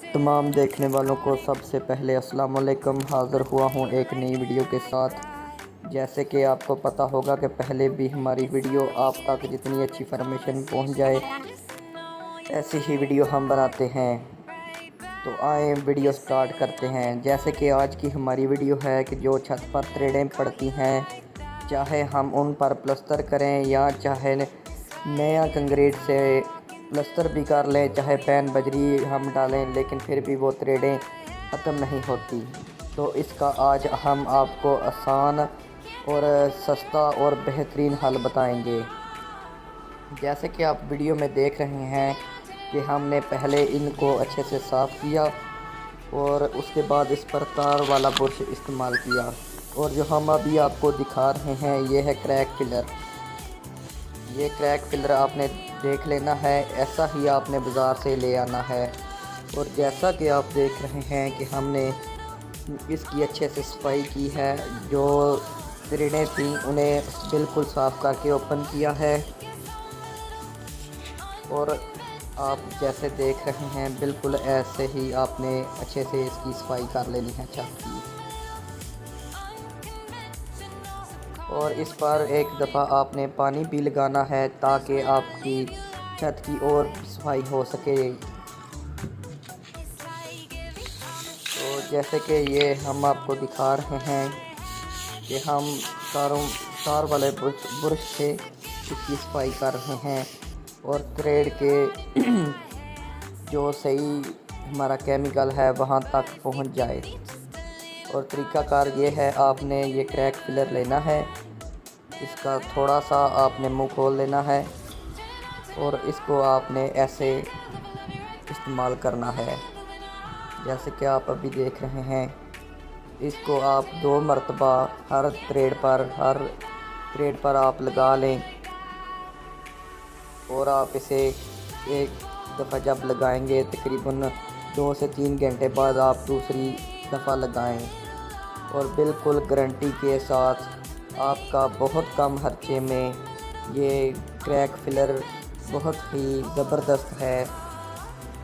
तमाम देखने वालों को सबसे पहले अस्सलाम वालेकुम। हाज़िर हुआ हूँ एक नई वीडियो के साथ। जैसे कि आपको पता होगा कि पहले भी हमारी वीडियो आप तक जितनी अच्छी फॉर्मेशन पहुँच जाए ऐसी ही वीडियो हम बनाते हैं। तो आए वीडियो स्टार्ट करते हैं। जैसे कि आज की हमारी वीडियो है कि जो छत पर थ्रेडें पड़ती हैं, चाहे हम उन पर प्लस्तर करें या चाहे नया कंक्रीट से प्लस्तर भी कर लें, चाहे पैन बजरी हम डालें, लेकिन फिर भी वो थ्रेडें ख़त्म नहीं होती। तो इसका आज हम आपको आसान और सस्ता और बेहतरीन हल बताएंगे। जैसे कि आप वीडियो में देख रहे हैं कि हमने पहले इनको अच्छे से साफ़ किया और उसके बाद इस पर तार वाला बुरश इस्तेमाल किया। और जो हम अभी आपको दिखा रहे हैं ये है क्रैक फिलर। ये क्रैक फिलर आपने देख लेना है, ऐसा ही आपने बाज़ार से ले आना है। और जैसा कि आप देख रहे हैं कि हमने इसकी अच्छे से सफाई की है, जो थ्रेडें थी उन्हें बिल्कुल साफ़ करके ओपन किया है। और आप जैसे देख रहे हैं बिल्कुल ऐसे ही आपने अच्छे से इसकी सफाई कर लेनी है छत की। और इस पर एक दफ़ा आपने पानी भी लगाना है ताकि आपकी छत की और सफाई हो सके। तो जैसे कि ये हम आपको दिखा रहे हैं कि हम तार वाले ब्रश से इसकी सफाई कर रहे हैं और थ्रेड के जो सही हमारा केमिकल है वहाँ तक पहुँच जाए। और तरीक़ाकार ये है, आपने ये क्रैक फिलर लेना है, इसका थोड़ा सा आपने मुंह खोल लेना है और इसको आपने ऐसे इस्तेमाल करना है। जैसे कि आप अभी देख रहे हैं, इसको आप 2 मरतबा हर थ्रेड पर आप लगा लें। और आप इसे एक दफ़ा जब लगाएंगे तकरीबन 2 से 3 घंटे बाद आप दूसरी दफ़ा लगाएं। और बिल्कुल गारंटी के साथ आपका बहुत कम खर्चे में ये क्रैक फिलर बहुत ही ज़बरदस्त है,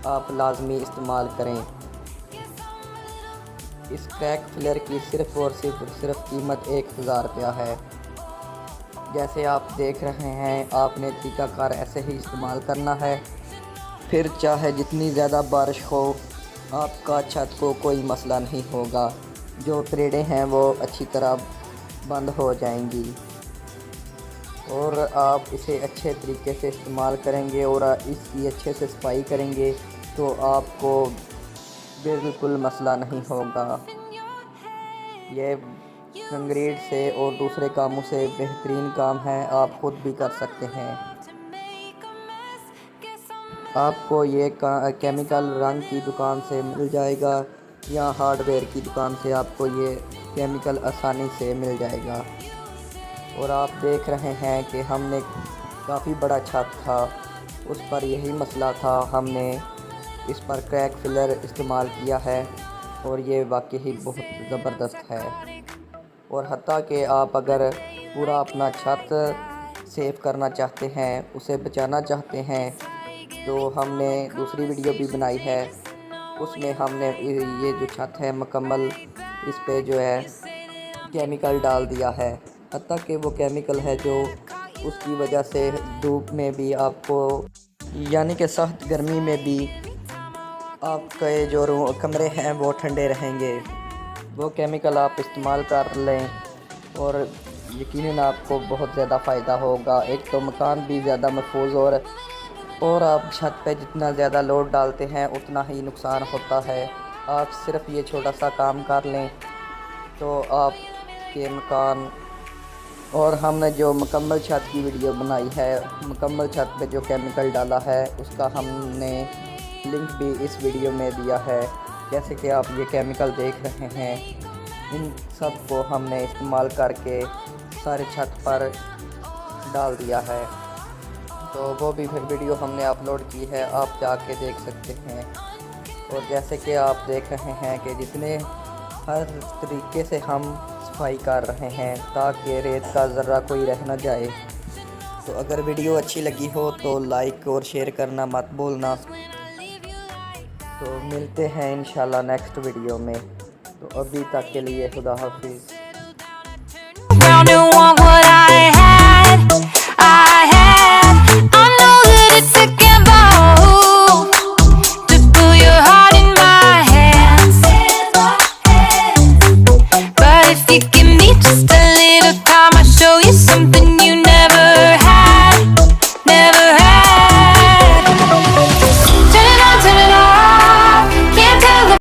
आप लाजमी इस्तेमाल करें। इस क्रैक फिलर की सिर्फ़ और सिर्फ कीमत 1000 रुपया है। जैसे आप देख रहे हैं, आपने तरीक़ाकार ऐसे ही इस्तेमाल करना है, फिर चाहे जितनी ज़्यादा बारिश हो आपका छत को कोई मसला नहीं होगा। जो थ्रेडें हैं वो अच्छी तरह बंद हो जाएंगी और आप इसे अच्छे तरीके से इस्तेमाल करेंगे और इसकी अच्छे से सफाई करेंगे तो आपको बिल्कुल मसला नहीं होगा। ये कंक्रीट से और दूसरे कामों से बेहतरीन काम है, आप खुद भी कर सकते हैं। आपको ये केमिकल रंग की दुकान से मिल जाएगा या हार्डवेयर की दुकान से आपको ये केमिकल आसानी से मिल जाएगा। और आप देख रहे हैं कि हमने काफ़ी बड़ा छत था, उस पर यही मसला था, हमने इस पर क्रैक फिलर इस्तेमाल किया है और ये वाकई ही बहुत ज़बरदस्त है। और हत्ता कि आप अगर पूरा अपना छत सेव करना चाहते हैं, उसे बचाना चाहते हैं, तो हमने दूसरी वीडियो भी बनाई है, उसमें हमने ये जो छत है मुकम्मल इस पे जो है केमिकल डाल दिया है। हत्ता कि वो केमिकल है जो उसकी वजह से धूप में भी आपको यानी कि सख्त गर्मी में भी आपके जो कमरे हैं वो ठंडे रहेंगे। वो केमिकल आप इस्तेमाल कर लें और यकीनन आपको बहुत ज़्यादा फ़ायदा होगा। एक तो मकान भी ज़्यादा महफूज और आप छत पे जितना ज़्यादा लोड डालते हैं उतना ही नुकसान होता है। आप सिर्फ ये छोटा सा काम कर लें तो आपके मकान। और हमने जो मुकम्मल छत की वीडियो बनाई है, मुकम्मल छत पे जो केमिकल डाला है, उसका हमने लिंक भी इस वीडियो में दिया है। जैसे कि आप ये केमिकल देख रहे हैं, इन सब को हमने इस्तेमाल करके सारे छत पर डाल दिया है। तो वो भी फिर वीडियो हमने अपलोड की है, आप जाके देख सकते हैं। और जैसे कि आप देख रहे हैं कि जितने हर तरीके से हम सफाई कर रहे हैं ताकि रेत का ज़र्रा कोई रह ना जाए। तो अगर वीडियो अच्छी लगी हो तो लाइक और शेयर करना मत भूलना। तो मिलते हैं इंशाल्लाह नेक्स्ट वीडियो में। तो अभी तक के लिए खुदा हाफिज़।